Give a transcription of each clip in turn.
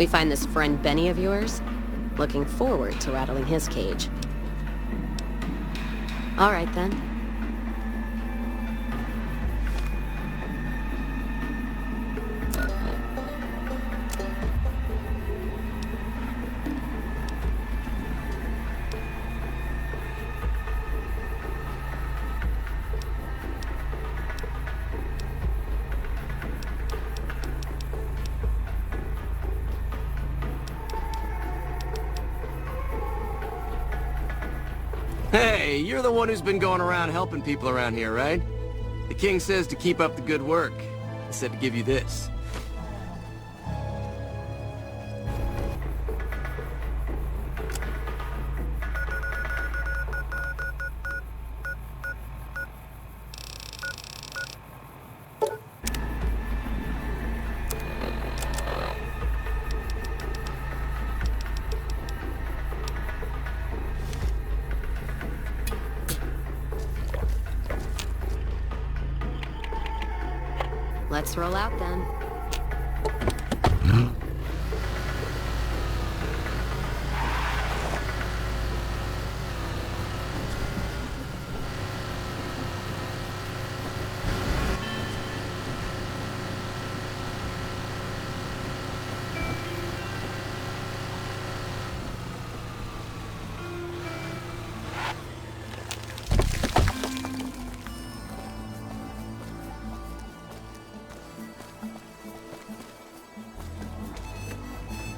We find this friend Benny of yours? Looking forward to rattling his cage. All right, then. Hey, you're the one who's been going around helping people around here, right? The king says to keep up the good work. He said to give you this. Let's roll out then.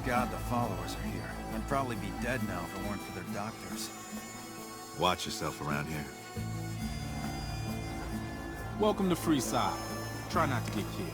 God, the followers are here. They'd probably be dead now if it weren't for their doctors. Watch yourself around here. Welcome to Freeside. Try not to get killed.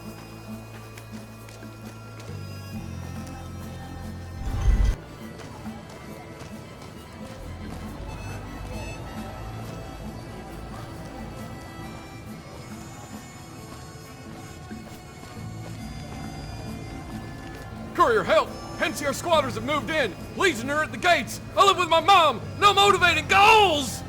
Courier, help! NCR squatters have moved in! Legion are at the gates! I live with my mom! No motivating goals!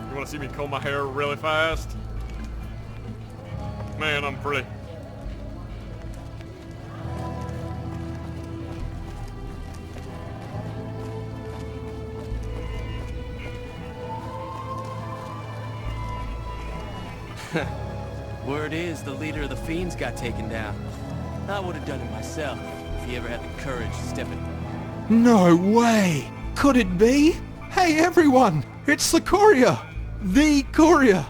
You wanna see me comb my hair really fast? Man, I'm pretty. Word is, the leader of the Fiends got taken down. I would have done it myself, if he ever had the courage to step in. No way! Could it be? Hey everyone! It's the Courier! The Courier!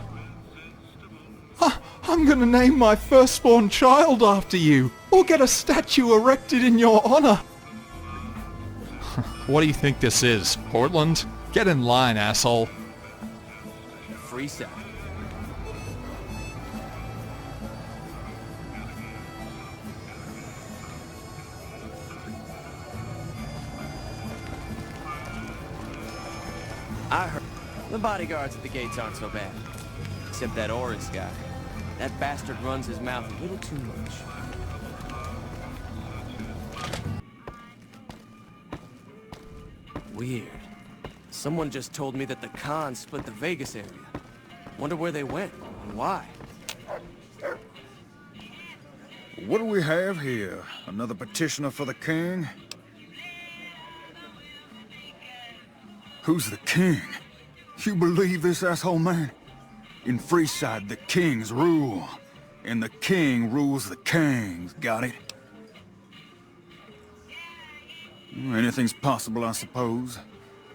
I'm gonna name my firstborn child after you, or get a statue erected in your honor! What do you think this is, Portland? Get in line, asshole. Freeside. I heard the bodyguards at the gates aren't so bad. Except that Orris guy. That bastard runs his mouth a little too much. Weird. Someone just told me that the Khan split the Vegas area. Wonder where they went and why. What do we have here? Another petitioner for the king? Who's the king? You believe this, asshole man? In Freeside, the kings rule. And the king rules the kings, got it? Anything's possible, I suppose.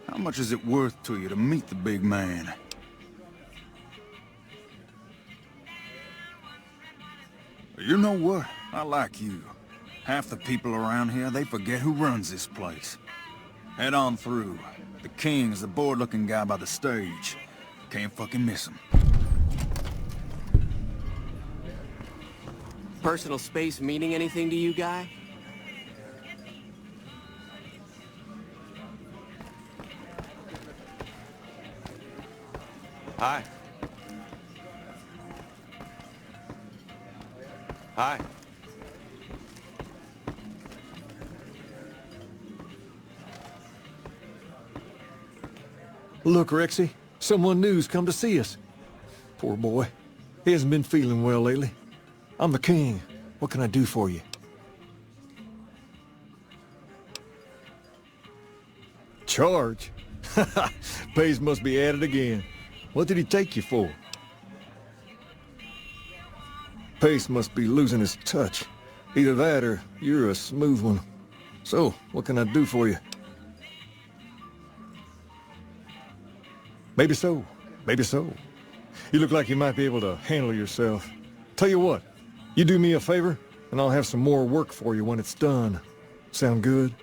How much is it worth to you to meet the big man? You know what? I like you. Half the people around here, they forget who runs this place. Head on through. The king's the bored-looking guy by the stage. Can't fucking miss him. Personal space meaning anything to you, guy? Hi. Hi. Look, Rixie, Someone new's come to see us. Poor boy. He hasn't been feeling well lately. I'm the king. What can I do for you? Charge? Pays must be added again. What did he take you for? Pace must be losing his touch. Either that or you're a smooth one. So, what can I do for you? Maybe so. Maybe so. You look like you might be able to handle yourself. Tell you what, you do me a favor, and I'll have some more work for you when it's done. Sound good?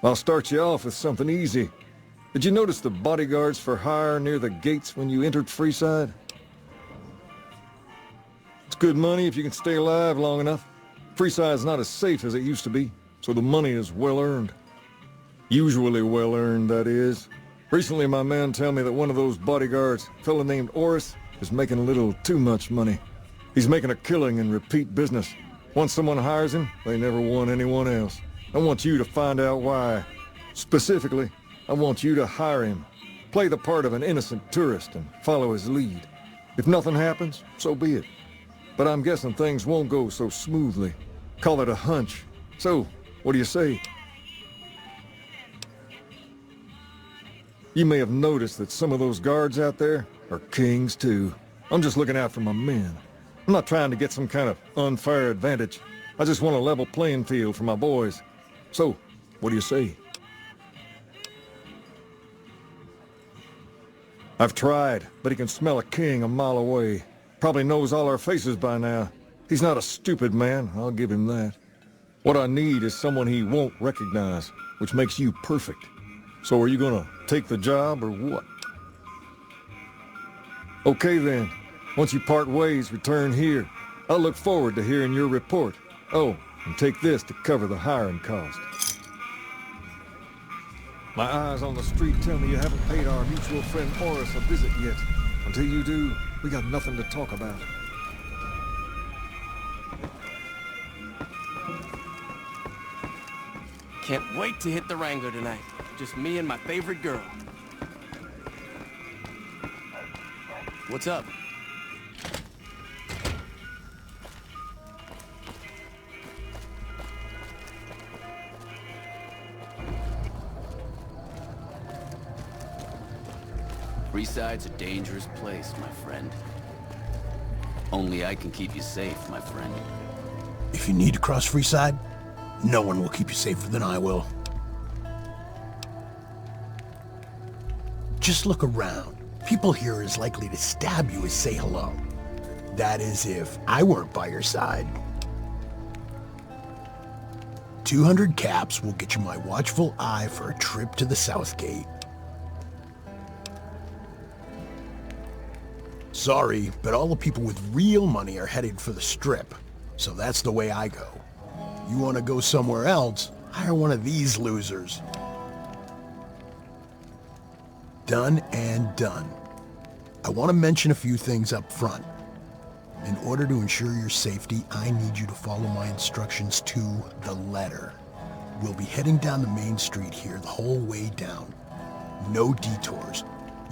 I'll start you off with something easy. Did you notice the bodyguards for hire near the gates when you entered Freeside? It's good money if you can stay alive long enough. Freeside's not as safe as it used to be, so the money is well earned. Usually well earned, that is. Recently, my man told me that one of those bodyguards, a fella named Orris, is making a little too much money. He's making a killing in repeat business. Once someone hires him, they never want anyone else. I want you to find out why. Specifically, I want you to hire him. Play the part of an innocent tourist and follow his lead. If nothing happens, so be it. But I'm guessing things won't go so smoothly. Call it a hunch. So, what do you say? You may have noticed that some of those guards out there are kings too. I'm just looking out for my men. I'm not trying to get some kind of unfair advantage. I just want a level playing field for my boys. So, what do you say? I've tried, but he can smell a king a mile away. Probably knows all our faces by now. He's not a stupid man, I'll give him that. What I need is someone he won't recognize, which makes you perfect. So are you gonna take the job or what? Okay then. Once you part ways, return here. I'll look forward to hearing your report. Oh, and take this to cover the hiring cost. My eyes on the street tell me you haven't paid our mutual friend Orris a visit yet. Until you do, we got nothing to talk about. Can't wait to hit the Wrangler tonight. Just me and my favorite girl. What's up? Freeside's a dangerous place, my friend. Only I can keep you safe, my friend. If you need to cross Freeside, no one will keep you safer than I will. Just look around. People here are as likely to stab you as say hello. That is if I weren't by your side. 200 caps will get you my watchful eye for a trip to the South Gate. Sorry, but all the people with real money are headed for the Strip, so that's the way I go. You want to go somewhere else, hire one of these losers. Done and done. I want to mention a few things up front. In order to ensure your safety, I need you to follow my instructions to the letter. We'll be heading down the main street here the whole way down. No detours.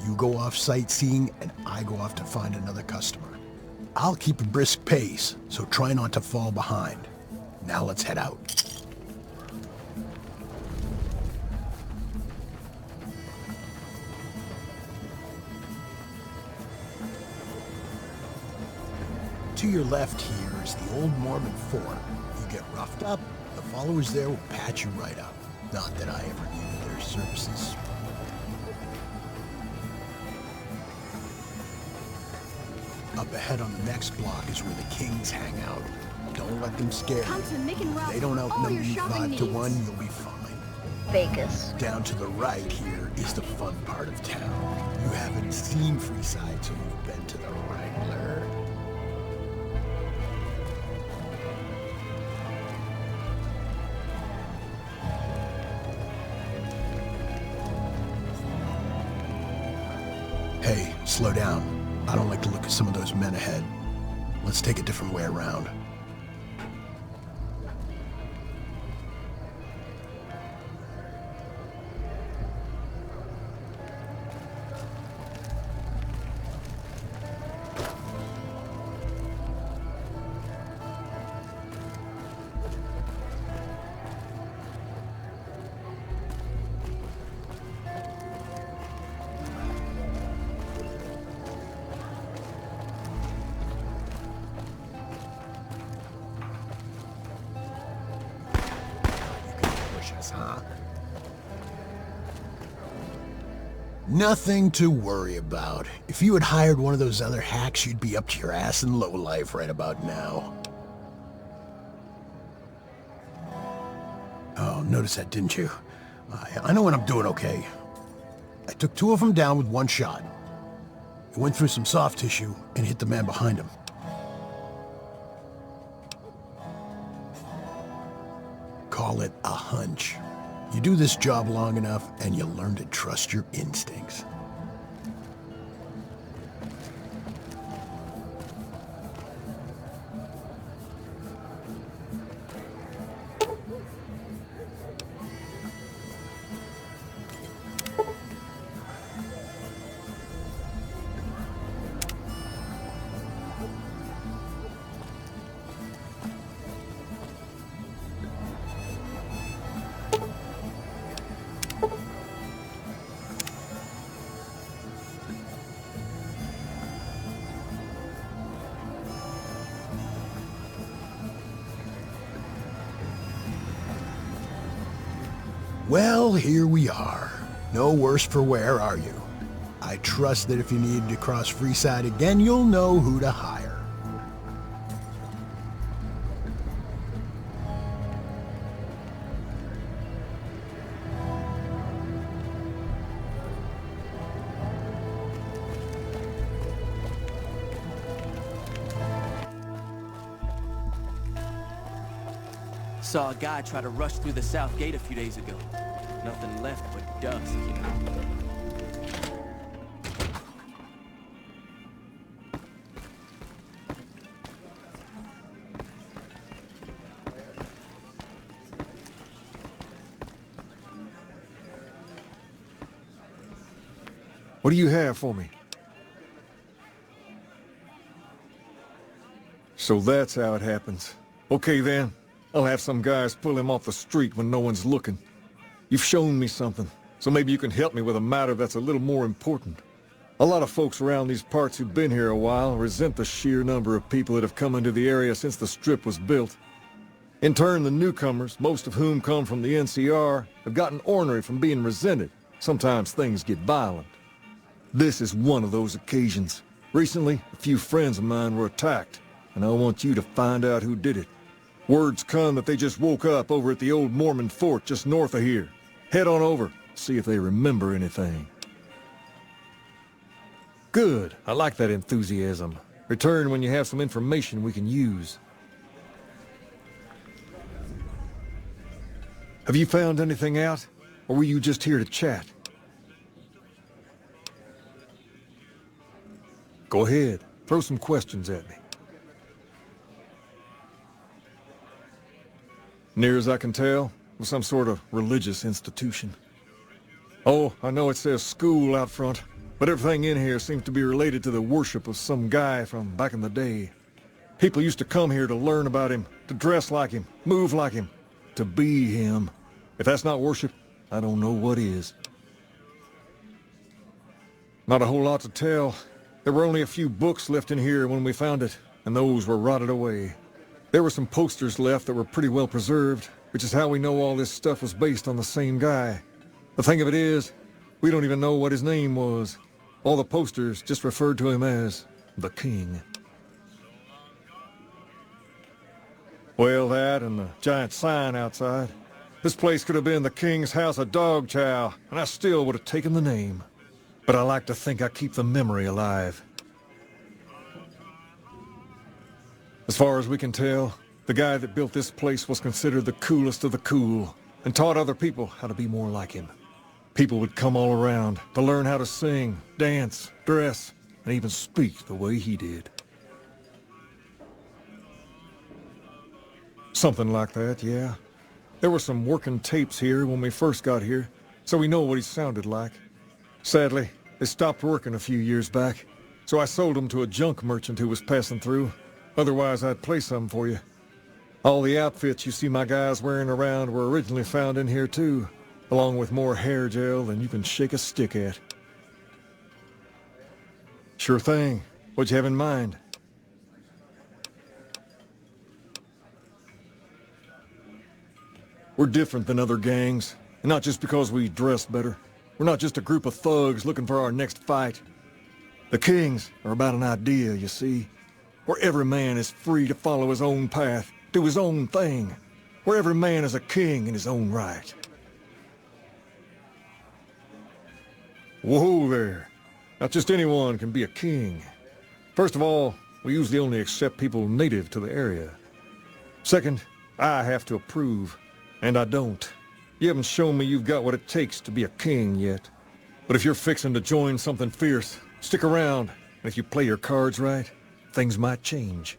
You go off sightseeing, and I go off to find another customer. I'll keep a brisk pace, so try not to fall behind. Now let's head out. To your left here is the old Mormon fort. You get roughed up, the followers there will patch you right up. Not that I ever needed their services. Up ahead on the next block is where the kings hang out. Don't let them scare you. If they don't outnumber you 5-1, you'll be fine. Vegas. Down to the right here is the fun part of town. You haven't seen Freeside till you've been to the Wrangler. Hey, slow down. I don't like to look at some of those men ahead. Let's take a different way around. boss, huh? Nothing to worry about. If you had hired one of those other hacks, you'd be up to your ass in lowlife right about now. Oh, notice that, didn't you? I know when I'm doing okay. I took 2 of them down with 1 shot. It went through some soft tissue and hit the man behind him. Call it a hunch. You do this job long enough and you learn to trust your instincts. Well, here we are. No worse for wear, are you? I trust that if you need to cross Freeside again, you'll know who to hire. Saw a guy try to rush through the south gate a few days ago. Nothing left but dust, you know. What do you have for me? So that's how it happens. Okay then. I'll have some guys pull him off the street when no one's looking. You've shown me something, so maybe you can help me with a matter that's a little more important. A lot of folks around these parts who've been here a while resent the sheer number of people that have come into the area since the Strip was built. In turn, the newcomers, most of whom come from the NCR, have gotten ornery from being resented. Sometimes things get violent. This is one of those occasions. Recently, a few friends of mine were attacked, and I want you to find out who did it. Word's come that they just woke up over at the old Mormon fort just north of here. Head on over, see if they remember anything. Good. I like that enthusiasm. Return when you have some information we can use. Have you found anything out, or were you just here to chat? Go ahead. Throw some questions at me. Near as I can tell, it was some sort of religious institution. Oh, I know it says school out front, but everything in here seems to be related to the worship of some guy from back in the day. People used to come here to learn about him, to dress like him, move like him, to be him. If that's not worship, I don't know what is. Not a whole lot to tell. There were only a few books left in here when we found it, and those were rotted away. There were some posters left that were pretty well preserved, which is how we know all this stuff was based on the same guy. The thing of it is, we don't even know what his name was. All the posters just referred to him as the King. Well, that and the giant sign outside. This place could have been the King's House of Dog Chow, and I still would have taken the name. But I like to think I keep the memory alive. As far as we can tell, the guy that built this place was considered the coolest of the cool, and taught other people how to be more like him. People would come all around to learn how to sing, dance, dress, and even speak the way he did. Something like that, yeah. There were some working tapes here when we first got here, so we know what he sounded like. Sadly, they stopped working a few years back, so I sold them to a junk merchant who was passing through. Otherwise, I'd play some for you. All the outfits you see my guys wearing around were originally found in here too, along with more hair gel than you can shake a stick at. Sure thing. What'd you have in mind? We're different than other gangs, and not just because we dress better. We're not just a group of thugs looking for our next fight. The Kings are about an idea, you see, where every man is free to follow his own path, do his own thing, where every man is a king in his own right. Whoa there. Not just anyone can be a king. First of all, we usually only accept people native to the area. Second, I have to approve, and I don't. You haven't shown me you've got what it takes to be a king yet. But if you're fixing to join something fierce, stick around, and if you play your cards right, things might change.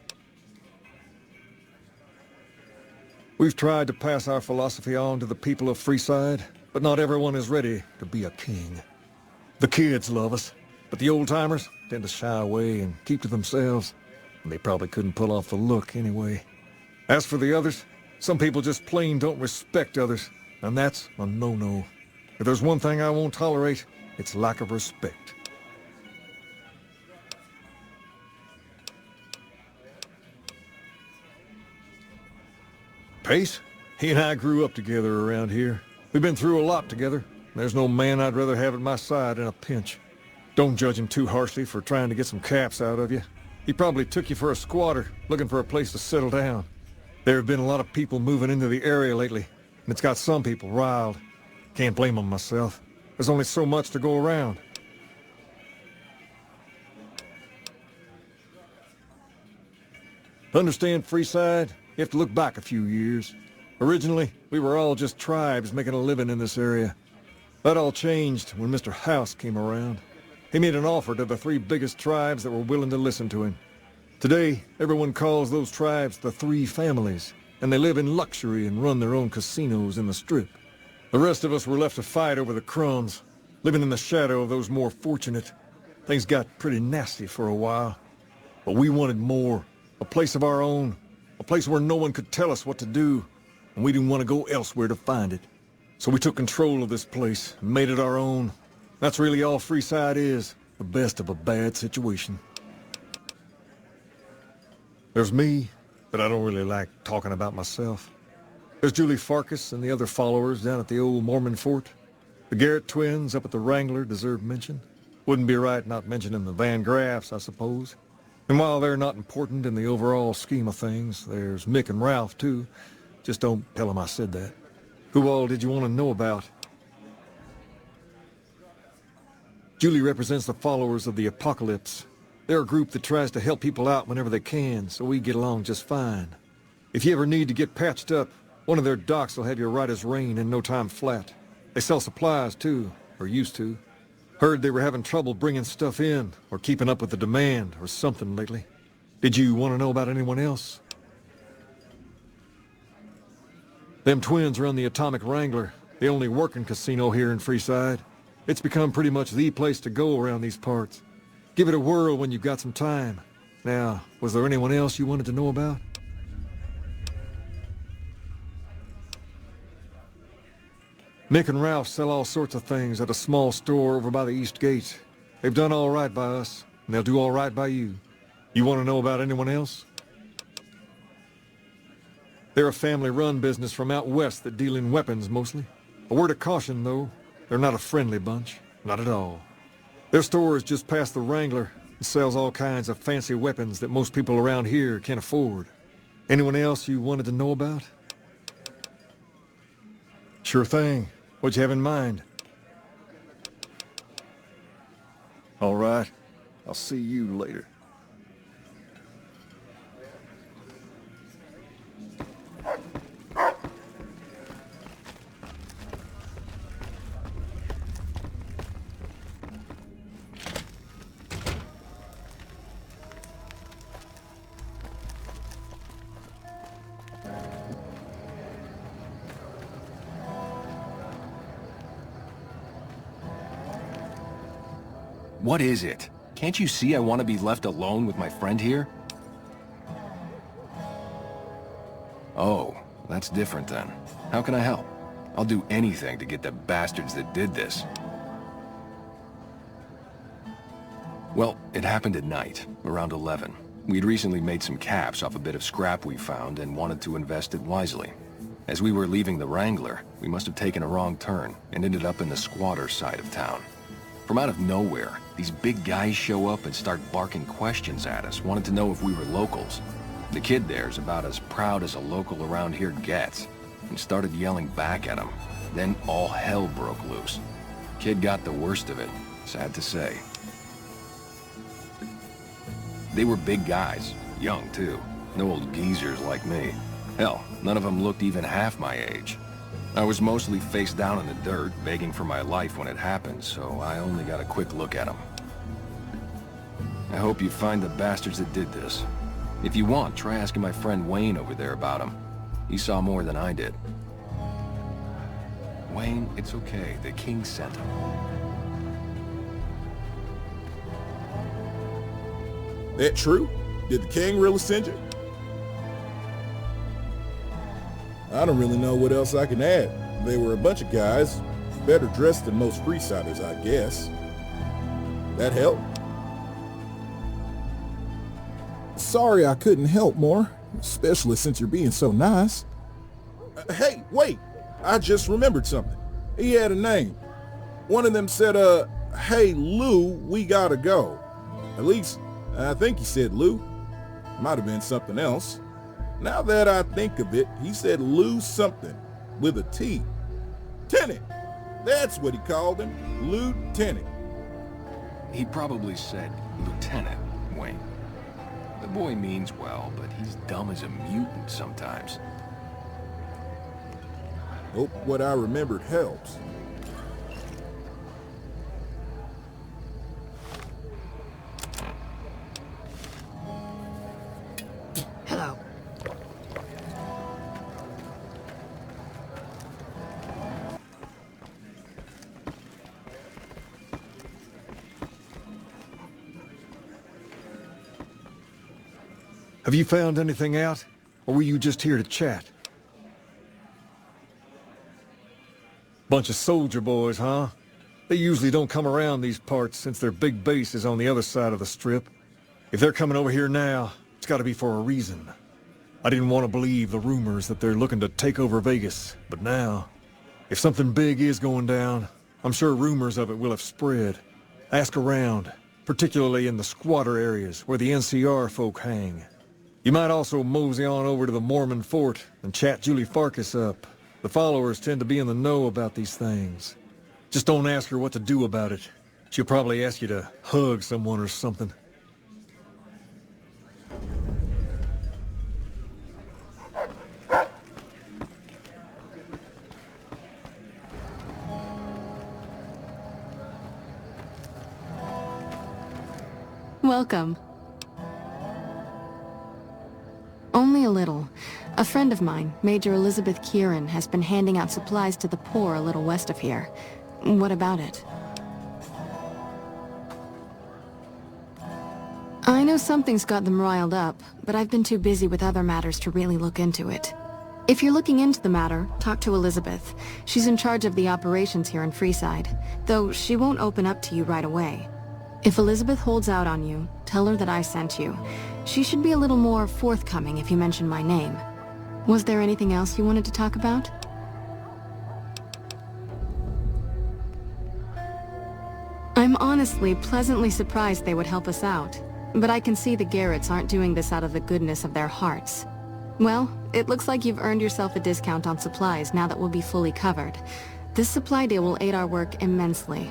We've tried to pass our philosophy on to the people of Freeside, but not everyone is ready to be a king. The kids love us, but the old-timers tend to shy away and keep to themselves, and they probably couldn't pull off the look anyway. As for the others, some people just plain don't respect others, and that's a no-no. If there's one thing I won't tolerate, it's lack of respect. Pace, he and I grew up together around here. We've been through a lot together. There's no man I'd rather have at my side in a pinch. Don't judge him too harshly for trying to get some caps out of you. He probably took you for a squatter, looking for a place to settle down. There have been a lot of people moving into the area lately, and it's got some people riled. Can't blame them myself. There's only so much to go around. To understand Freeside, you have to look back a few years. Originally, we were all just tribes making a living in this area. That all changed when Mr. House came around. He made an offer to the 3 biggest tribes that were willing to listen to him. Today, everyone calls those tribes the 3 families, and they live in luxury and run their own casinos in the Strip. The rest of us were left to fight over the crumbs, living in the shadow of those more fortunate. Things got pretty nasty for a while, but we wanted more, a place of our own, a place where no one could tell us what to do, and we didn't want to go elsewhere to find it. So we took control of this place and made it our own. That's really all Freeside is, the best of a bad situation. There's me, but I don't really like talking about myself. There's Julie Farkas and the other followers down at the old Mormon fort. The Garrett twins up at the Wrangler deserve mention. Wouldn't be right not mentioning the Van Graffs, I suppose. And while they're not important in the overall scheme of things, there's Mick and Ralph, too. Just don't tell them I said that. Who all did you want to know about? Julie represents the followers of the Apocalypse. They're a group that tries to help people out whenever they can, so we get along just fine. If you ever need to get patched up, one of their docs will have you right as rain in no time flat. They sell supplies, too, or used to. Heard they were having trouble bringing stuff in, or keeping up with the demand, or something lately. Did you want to know about anyone else? Them twins run the Atomic Wrangler, the only working casino here in Freeside. It's become pretty much the place to go around these parts. Give it a whirl when you've got some time. Now, was there anyone else you wanted to know about? Mick and Ralph sell all sorts of things at a small store over by the East Gate. They've done all right by us, and they'll do all right by you. You want to know about anyone else? They're a family-run business from out west that deal in weapons mostly. A word of caution, though, they're not a friendly bunch. Not at all. Their store is just past the Wrangler and sells all kinds of fancy weapons that most people around here can't afford. Anyone else you wanted to know about? Sure thing. What'd you have in mind? All right. I'll see you later. What is it? Can't you see I want to be left alone with my friend here? Oh, that's different then. How can I help? I'll do anything to get the bastards that did this. Well, it happened at night, around 11. We'd recently made some caps off a bit of scrap we found and wanted to invest it wisely. As we were leaving the Wrangler, we must have taken a wrong turn and ended up in the squatter side of town. From out of nowhere, these big guys show up and start barking questions at us, wanted to know if we were locals. The kid there's about as proud as a local around here gets, and started yelling back at him. Then all hell broke loose. Kid got the worst of it, sad to say. They were big guys, young too, no old geezers like me. Hell, none of them looked even half my age. I was mostly face down in the dirt, begging for my life when it happened, so I only got a quick look at them. I hope you find the bastards that did this. If you want, try asking my friend Wayne over there about him. He saw more than I did. Wayne, it's okay. The king sent him. That true? Did the king really send you? I don't really know what else I can add. They were a bunch of guys, better dressed than most Freesiders, I guess. That help? Sorry I couldn't help more, especially since you're being so nice. Hey, wait! I just remembered something. He had a name. One of them said, hey Lou, we gotta go. At least, I think he said Lou. Might have been something else. Now that I think of it, he said Lou something, with a T. Tenant! That's what he called him, Lieutenant. He probably said Lieutenant, Wayne. The boy means well, but he's dumb as a mutant sometimes. Hope what I remembered helps. Hello. Have you found anything out? Or were you just here to chat? Bunch of soldier boys, huh? They usually don't come around these parts since their big base is on the other side of the strip. If they're coming over here now, it's gotta be for a reason. I didn't want to believe the rumors that they're looking to take over Vegas, but now, if something big is going down, I'm sure rumors of it will have spread. Ask around, particularly in the squatter areas where the NCR folk hang. You might also mosey on over to the Mormon fort and chat Julie Farkas up. The followers tend to be in the know about these things. Just don't ask her what to do about it. She'll probably ask you to hug someone or something. Welcome. Only a little. A friend of mine, Major Elizabeth Kieran, has been handing out supplies to the poor a little west of here. What about it? I know something's got them riled up, but I've been too busy with other matters to really look into it. If you're looking into the matter, talk to Elizabeth. She's in charge of the operations here in Freeside, though she won't open up to you right away. If Elizabeth holds out on you, tell her that I sent you. She should be a little more forthcoming if you mention my name. Was there anything else you wanted to talk about? I'm honestly pleasantly surprised they would help us out, but I can see the Garretts aren't doing this out of the goodness of their hearts. Well, it looks like you've earned yourself a discount on supplies now that we'll be fully covered. This supply deal will aid our work immensely.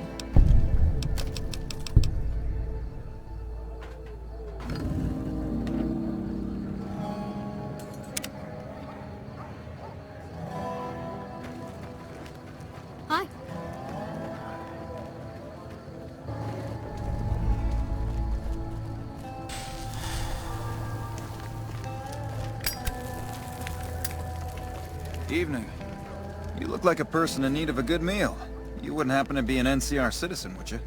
Evening. You look like a person in need of a good meal. You wouldn't happen to be an NCR citizen, would you?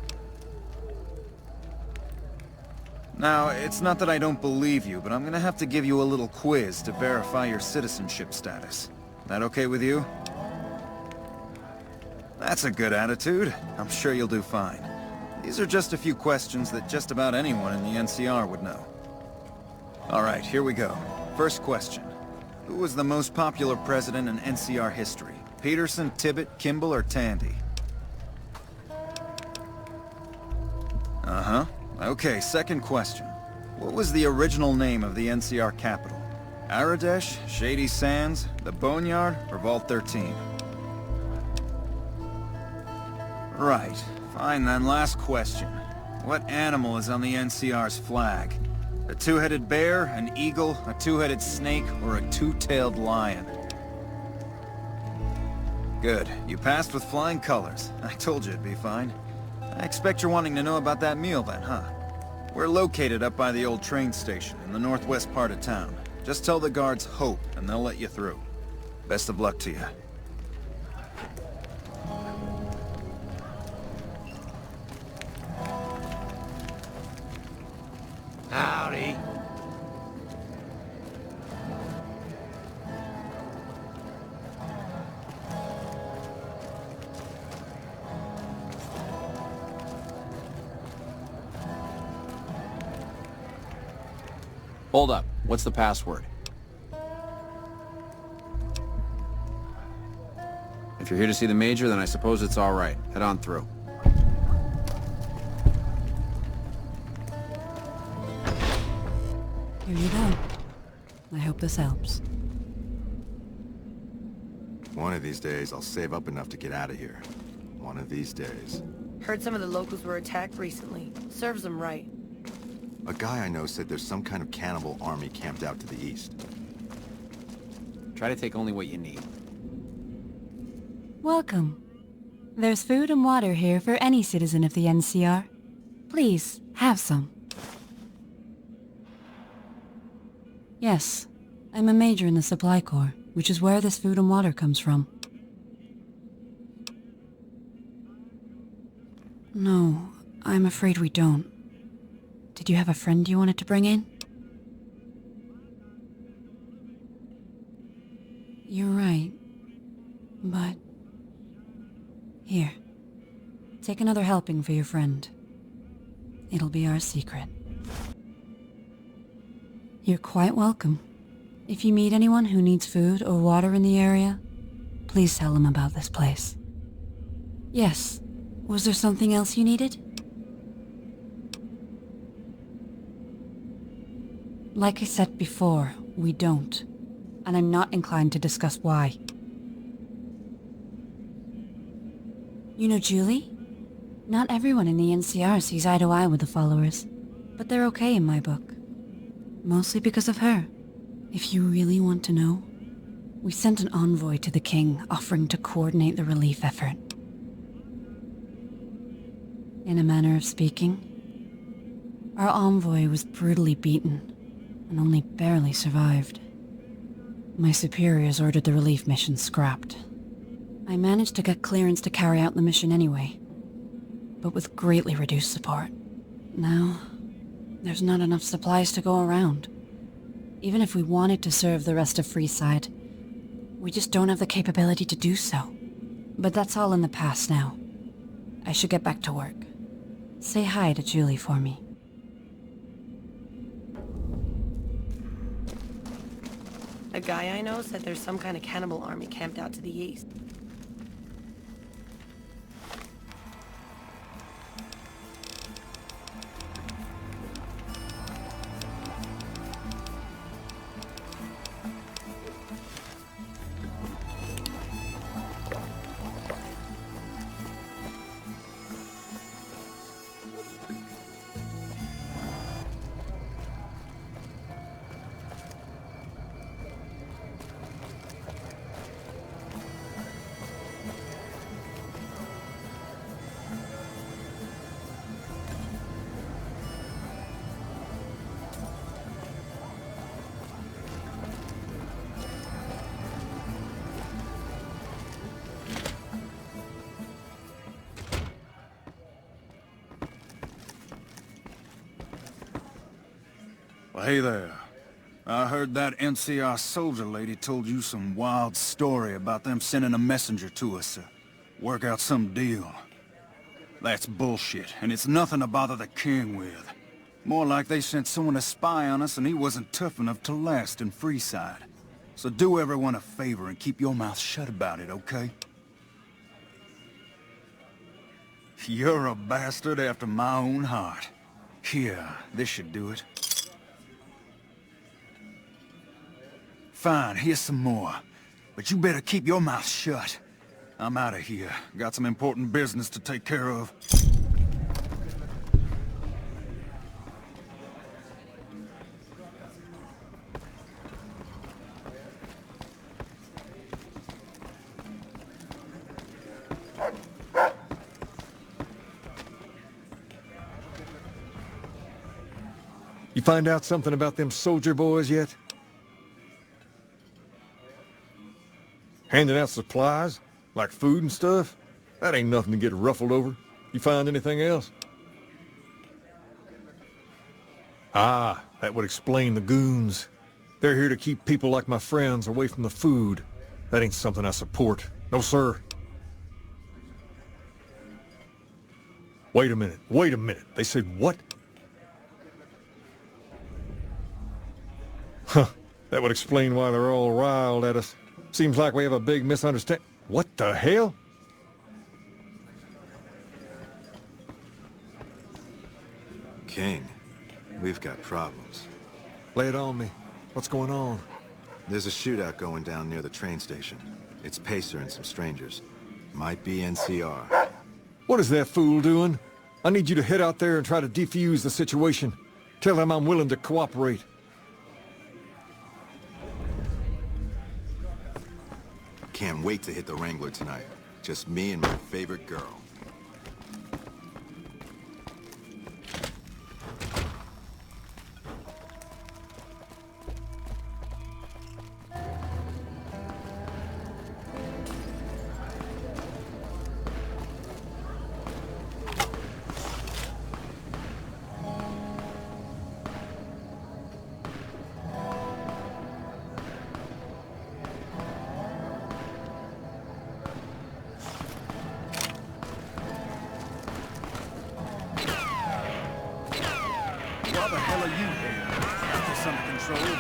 Now, it's not that I don't believe you, but I'm gonna have to give you a little quiz to verify your citizenship status. That okay with you? That's a good attitude. I'm sure you'll do fine. These are just a few questions that just about anyone in the NCR would know. Alright, here we go. First question. Who was the most popular president in NCR history? Peterson, Tibbet, Kimball, or Tandy? Uh-huh. Okay, second question. What was the original name of the NCR capital? Aradesh, Shady Sands, the Boneyard, or Vault 13? Right. Fine then, last question. What animal is on the NCR's flag? A two-headed bear, an eagle, a two-headed snake, or a two-tailed lion? Good. You passed with flying colors. I told you it'd be fine. I expect you're wanting to know about that meal then, huh? We're located up by the old train station in the northwest part of town. Just tell the guards Hope, and they'll let you through. Best of luck to you. Howdy. Hold up. What's the password? If you're here to see the Major, then I suppose it's all right. Head on through. Here you go. I hope this helps. One of these days, I'll save up enough to get out of here. One of these days. Heard some of the locals were attacked recently. Serves them right. A guy I know said there's some kind of cannibal army camped out to the east. Try to take only what you need. Welcome. There's food and water here for any citizen of the NCR. Please, have some. Yes, I'm a major in the Supply Corps, which is where this food and water comes from. No, I'm afraid we don't. Did you have a friend you wanted to bring in? You're right. But... Here. Take another helping for your friend. It'll be our secret. You're quite welcome. If you meet anyone who needs food or water in the area, please tell them about this place. Yes. Was there something else you needed? Like I said before, we don't. And I'm not inclined to discuss why. You know Julie? Not everyone in the NCR sees eye to eye with the followers, but they're okay in my book. Mostly because of her. If you really want to know, we sent an envoy to the king offering to coordinate the relief effort. In a manner of speaking, our envoy was brutally beaten and only barely survived. My superiors ordered the relief mission scrapped. I managed to get clearance to carry out the mission anyway, but with greatly reduced support. Now, there's not enough supplies to go around. Even if we wanted to serve the rest of Freeside, we just don't have the capability to do so. But that's all in the past now. I should get back to work. Say hi to Julie for me. A guy I know said there's some kind of cannibal army camped out to the east. Well, hey there. I heard that NCR soldier lady told you some wild story about them sending a messenger to us to work out some deal. That's bullshit, and it's nothing to bother the king with. More like they sent someone to spy on us and he wasn't tough enough to last in Freeside. So do everyone a favor and keep your mouth shut about it, okay? You're a bastard after my own heart. Here, this should do it. Fine, here's some more. But you better keep your mouth shut. I'm out of here. Got some important business to take care of. You find out something about them soldier boys yet? Handing out supplies? Like food and stuff? That ain't nothing to get ruffled over. You find anything else? Ah, that would explain the goons. They're here to keep people like my friends away from the food. That ain't something I support. No, sir. Wait a minute. They said what? Huh. That would explain why they're all riled at us. Seems like we have a big misunderstanding. What the hell? King, we've got problems. Lay it on me. What's going on? There's a shootout going down near the train station. It's Pacer and some strangers. Might be NCR. What is that fool doing? I need you to head out there and try to defuse the situation. Tell them I'm willing to cooperate. Can't wait to hit the Wrangler tonight. Just me and my favorite girl. Why the hell are you here? Got this under control?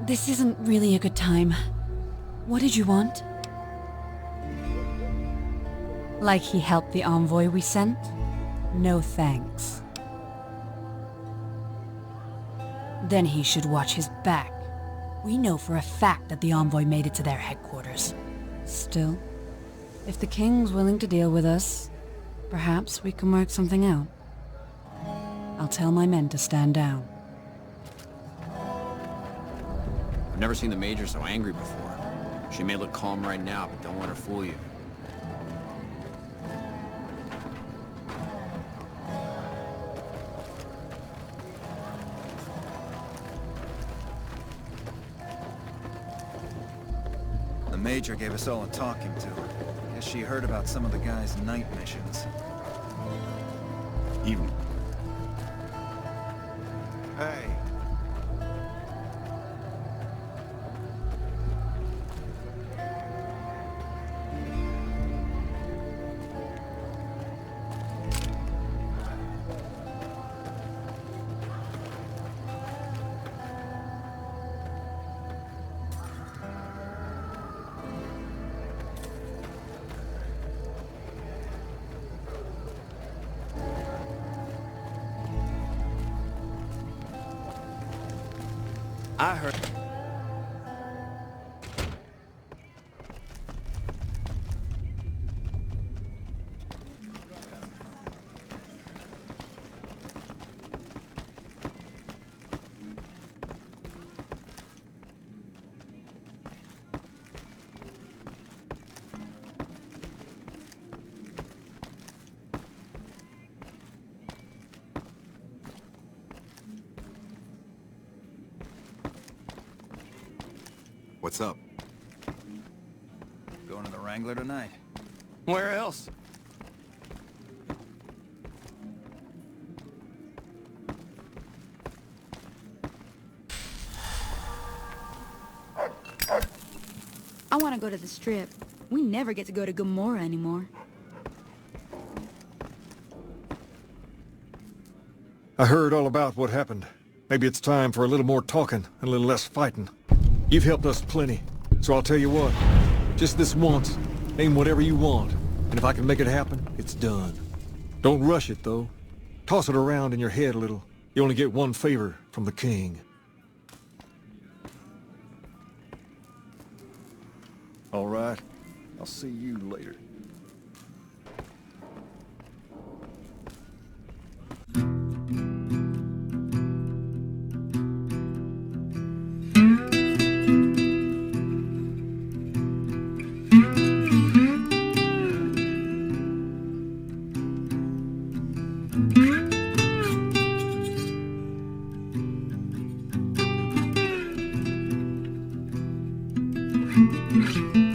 This isn't really a good time. What did you want? Like he helped the envoy we sent? No thanks. Then he should watch his back. We know for a fact that the envoy made it to their headquarters. Still, if the king's willing to deal with us, perhaps we can work something out. I'll tell my men to stand down. I've never seen the Major so angry before. She may look calm right now, but don't let her fool you. The Major gave us all a talking to. Guess she heard about some of the guys' night missions. Even. Hey. I heard... What's up? Going to the Wrangler tonight. Where else? want to go to the Strip. We never get to go to Gomorrah anymore. I heard all about what happened. Maybe it's time for a little more talking and a little less fighting. You've helped us plenty, so I'll tell you what. Just this once, aim whatever you want, and if I can make it happen, it's done. Don't rush it, though. Toss it around in your head a little. You only get one favor from the king. All right. I'll see you later. Thank you.